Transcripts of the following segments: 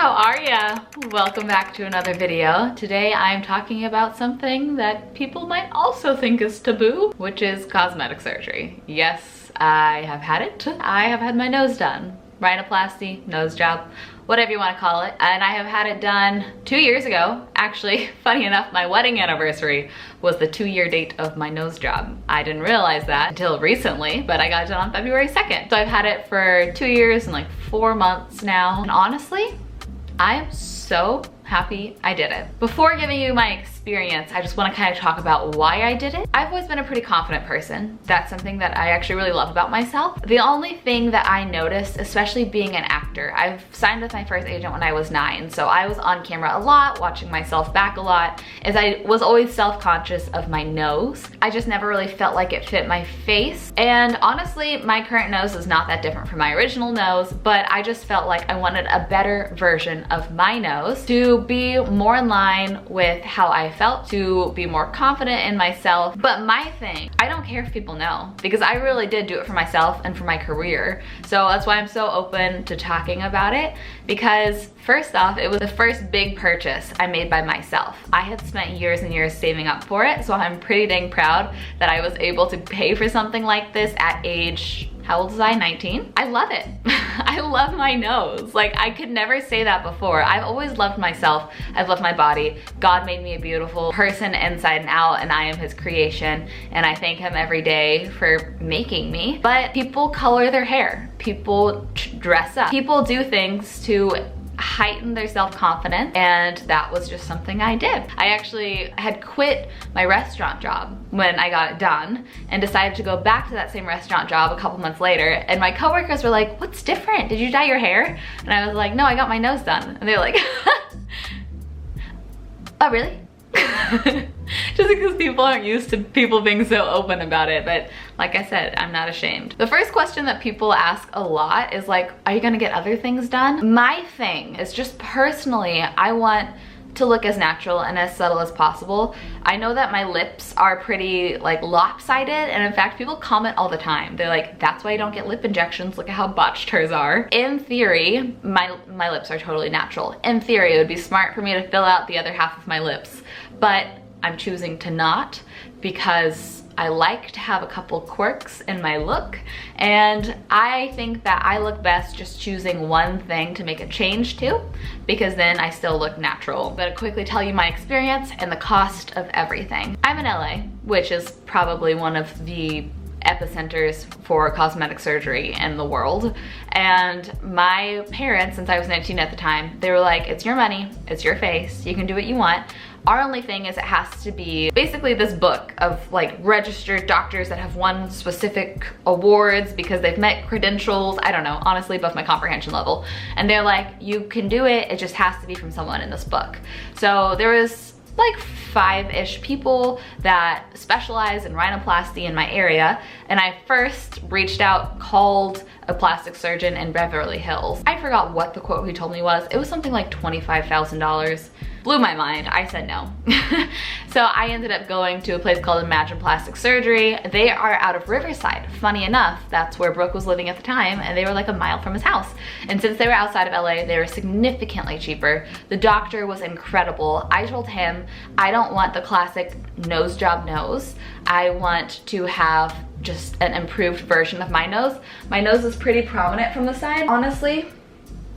how are ya? Welcome back to another video. Today I'm talking about something that people might also think is taboo, which is cosmetic surgery. Yes, I have had it. I have had my nose done. Rhinoplasty, nose job, whatever you want to call it. And I have had it done 2 years ago. Actually, funny enough, my wedding anniversary was the 2-year date of my nose job. I didn't realize that until recently, but I got it done on February 2nd. So I've had it for 2 years and like 4 months now. And honestly, I am so happy I did it. Before giving you my experience, I just want to kind of talk about why I did it. I've always been a pretty confident person. That's something that I actually really love about myself. The only thing that I noticed, especially being an actor, I've signed with my first agent when I was 9, so I was on camera a lot, watching myself back a lot, as I was always self-conscious of my nose. I just never really felt like it fit my face, and honestly, my current nose is not that different from my original nose, but I just felt like I wanted a better version of my nose to be more in line with how I felt, to be more confident in myself. But my thing, I don't care if people know, because I really did do it for myself and for my career. So that's why I'm so open to talking about it, because first off, it was the first big purchase I made by myself. I had spent years and years saving up for it, so I'm pretty dang proud that I was able to pay for something like this at age, how old was I? 19? I love it. I love my nose. Like, I could never say that before. I've always loved myself. I've loved my body. God made me a beautiful person inside and out, and I am his creation, and I thank him every day for making me. But people color their hair. People dress up. People do things to heighten their self-confidence, and that was just something I did. I actually had quit my restaurant job when I got it done and decided to go back to that same restaurant job a couple months later, and my coworkers were like, "What's different? Did you dye your hair?" And I was like, "No, I got my nose done." And they were like, "Oh, really?" Just because people aren't used to people being so open about it, but like I said, I'm not ashamed. The first question that people ask a lot is like, are you gonna get other things done? My thing is just personally, I want to look as natural and as subtle as possible. I know that my lips are pretty like lopsided, and in fact people comment all the time. They're like, "That's why you don't get lip injections, look at how botched hers are." In theory, my lips are totally natural. In theory, it would be smart for me to fill out the other half of my lips, but I'm choosing to not, because I like to have a couple quirks in my look, and I think that I look best just choosing one thing to make a change to, because then I still look natural. I'm gonna quickly tell you my experience and the cost of everything. I'm in LA, which is probably one of the epicenters for cosmetic surgery in the world, and my parents, since I was 19 at the time, they were like, "It's your money, it's your face, you can do what you want. Our only thing is it has to be basically this book of like registered doctors that have won specific awards because they've met credentials, I don't know, honestly above my comprehension level. And they're like, you can do it, it just has to be from someone in this book." So there was like 5-ish people that specialize in rhinoplasty in my area, and I first reached out, called a plastic surgeon in Beverly Hills. I forgot what the quote he told me was. It was something like $25,000. Blew my mind. I said no. So I ended up going to a place called Imagine Plastic Surgery. They are out of Riverside. Funny enough, that's where Brooke was living at the time, and they were like a mile from his house. And since they were outside of LA, they were significantly cheaper. The doctor was incredible. I told him, I don't want the classic nose job nose. I want to have just an improved version of my nose. My nose is pretty prominent from the side. Honestly,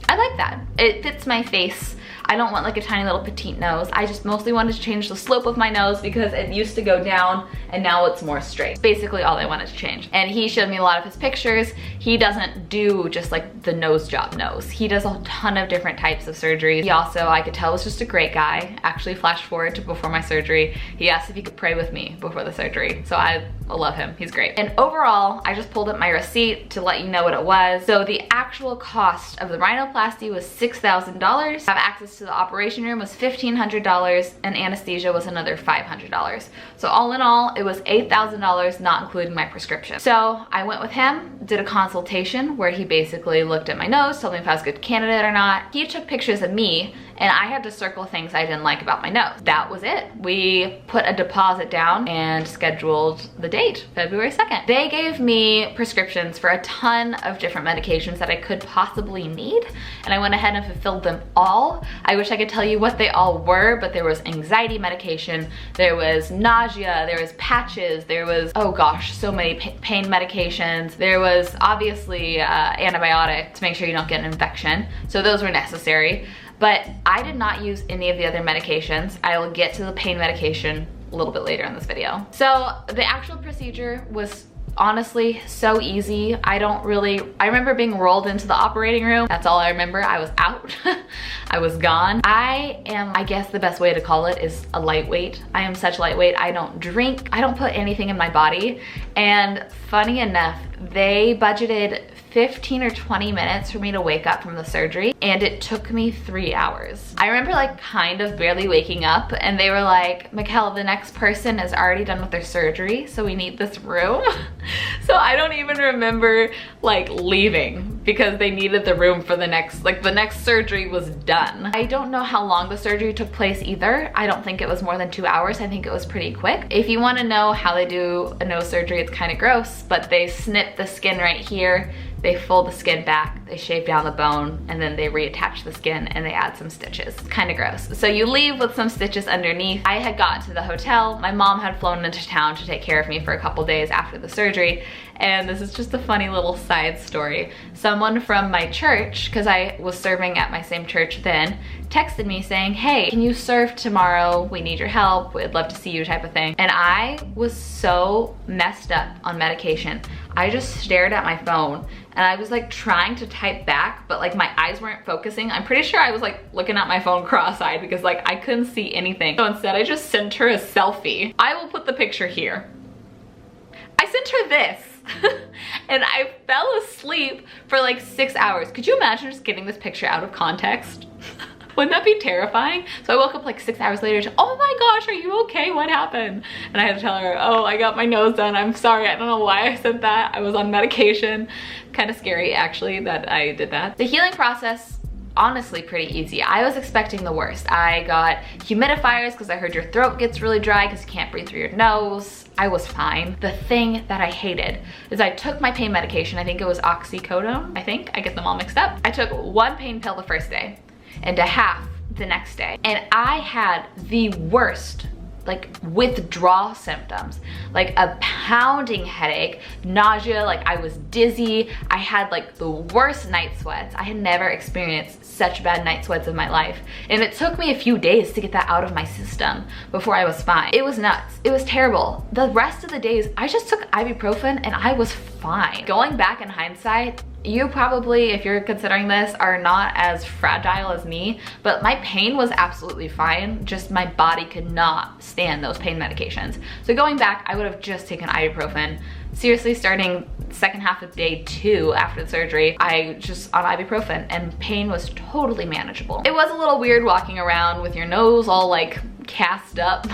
I like that. It fits my face. I don't want like a tiny little petite nose. I just mostly wanted to change the slope of my nose because it used to go down and now it's more straight. Basically all I wanted to change. And he showed me a lot of his pictures. He doesn't do just like the nose job nose. He does a ton of different types of surgeries. He also, I could tell, was just a great guy. Actually, flash forward to before my surgery. He asked if he could pray with me before the surgery. So I love him, he's great. And overall, I just pulled up my receipt to let you know what it was. So the actual cost of the rhinoplasty was $6,000. Have access to the operation room was $1,500, and anesthesia was another $500. So all in all, it was $8,000, not including my prescription. So I went with him, did a consultation where he basically looked at my nose, told me if I was a good candidate or not. He took pictures of me and I had to circle things I didn't like about my nose. That was it. We put a deposit down and scheduled the date, February 2nd. They gave me prescriptions for a ton of different medications that I could possibly need, and I went ahead and fulfilled them all. I wish I could tell you what they all were, but there was anxiety medication, there was nausea, there was patches, there was, oh gosh, so many pain medications. There was obviously antibiotics to make sure you don't get an infection. So those were necessary. But I did not use any of the other medications. I will get to the pain medication a little bit later in this video. So the actual procedure was honestly so easy. I remember being rolled into the operating room. That's all I remember. I was out. I was gone. I am, I guess the best way to call it is a lightweight. I am such lightweight. I don't drink. I don't put anything in my body. And funny enough, they budgeted 15 or 20 minutes for me to wake up from the surgery, and it took me 3 hours. I remember like kind of barely waking up, and they were like, Michel, the next person is already done with their surgery, so we need this room. So I don't even remember like leaving because they needed the room for the next surgery was done. I don't know how long the surgery took place either. I don't think it was more than 2 hours. I think it was pretty quick. If you want to know how they do a nose surgery, it's kind of gross, but they snip the skin right here, they fold the skin back, they shave down the bone, and then they reattach the skin and they add some stitches. It's kind of gross. So you leave with some stitches underneath. I had got to the hotel. My mom had flown into town to take care of me for a couple days after the surgery. And this is just a funny little side story. Someone from my church, because I was serving at my same church then, texted me saying, hey, can you serve tomorrow? We need your help. We'd love to see you, type of thing. And I was so messed up on medication. I just stared at my phone and I was like trying to type back, but like my eyes weren't focusing. I'm pretty sure I was like looking at my phone cross-eyed because like I couldn't see anything. So instead I just sent her a selfie. I will put the picture here. I sent her this. And I fell asleep for like 6 hours. Could you imagine just getting this picture out of context? Wouldn't that be terrifying? So I woke up like 6 hours later, oh my gosh, are you okay? What happened? And I had to tell her, oh, I got my nose done. I'm sorry, I don't know why I said that. I was on medication. Kind of scary actually that I did that. The healing process, honestly pretty easy. I was expecting the worst. I got humidifiers because I heard your throat gets really dry because you can't breathe through your nose. I was fine. The thing that I hated is I took my pain medication. I think it was oxycodone. I get them all mixed up. I took one pain pill the first day and a half the next day. And I had the worst like withdrawal symptoms, like a pounding headache, nausea, like I was dizzy. I had like the worst night sweats. I had never experienced such bad night sweats in my life. And it took me a few days to get that out of my system before I was fine. It was nuts. It was terrible. The rest of the days, I just took ibuprofen and I was fine. Going back in hindsight, you probably, if you're considering this, are not as fragile as me, but my pain was absolutely fine. Just my body could not stand those pain medications. So going back, I would have just taken ibuprofen. Seriously, starting second half of day 2 after the surgery, I just on ibuprofen and pain was totally manageable. It was a little weird walking around with your nose all like cast up,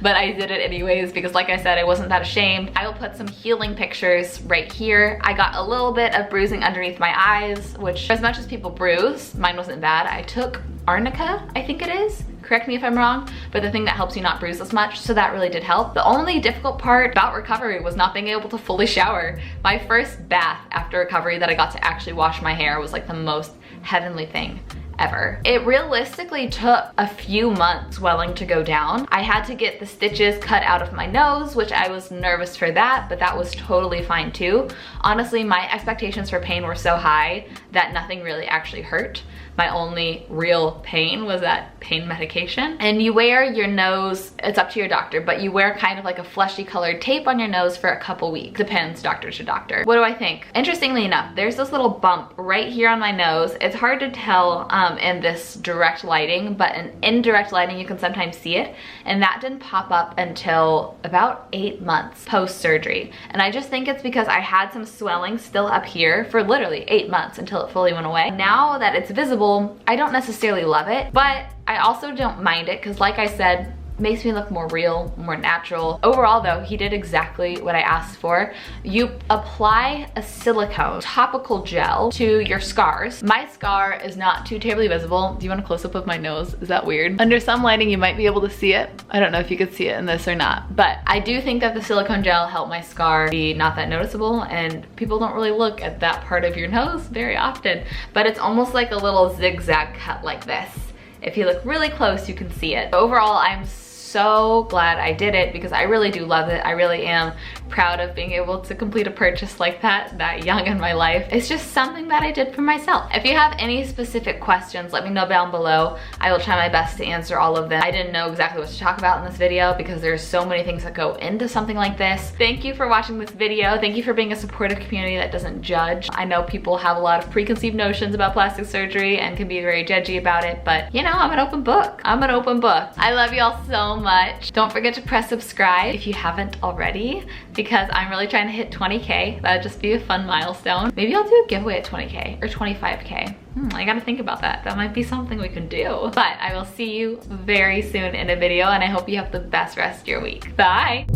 but I did it anyways because like I said, I wasn't that ashamed. I will put some healing pictures right here. I got a little bit of bruising underneath my eyes, which as much as people bruise, mine wasn't bad. I took arnica, I think it is. Correct me if I'm wrong, but the thing that helps you not bruise as much, so that really did help. The only difficult part about recovery was not being able to fully shower. My first bath after recovery that I got to actually wash my hair was like the most heavenly thing ever. It realistically took a few months swelling to go down. I had to get the stitches cut out of my nose, which I was nervous for that, but that was totally fine too. Honestly, my expectations for pain were so high that nothing really actually hurt. My only real pain was that pain medication. And you wear your nose, it's up to your doctor, but you wear kind of like a fleshy colored tape on your nose for a couple weeks. Depends doctor to doctor. What do I think? Interestingly enough, there's this little bump right here on my nose. It's hard to tell in this direct lighting, but in indirect lighting you can sometimes see it. And that didn't pop up until about 8 months post-surgery. And I just think it's because I had some swelling still up here for literally 8 months until it fully went away. Now that it's visible, I don't necessarily love it, but I also don't mind it because like I said, makes me look more real, more natural. Overall though, he did exactly what I asked for. You apply a silicone topical gel to your scars. My scar is not too terribly visible. Do you want a close up of my nose? Is that weird? Under some lighting, you might be able to see it. I don't know if you could see it in this or not, but I do think that the silicone gel helped my scar be not that noticeable, and people don't really look at that part of your nose very often, but it's almost like a little zigzag cut like this. If you look really close, you can see it. Overall, I'm so glad I did it because I really do love it. I really am proud of being able to complete a purchase like that young in my life. It's just something that I did for myself. If you have any specific questions, let me know down below. I will try my best to answer all of them. I didn't know exactly what to talk about in this video because there's so many things that go into something like this. Thank you for watching this video. Thank you for being a supportive community that doesn't judge. I know people have a lot of preconceived notions about plastic surgery and can be very judgy about it, but you know, I'm an open book. I'm an open book. I love y'all so much. Don't forget to press subscribe if you haven't already, because I'm really trying to hit 20K. That'd just be a fun milestone. Maybe I'll do a giveaway at 20K or 25K. I gotta think about that. That might be something we can do. But I will see you very soon in a video, and I hope you have the best rest of your week. Bye.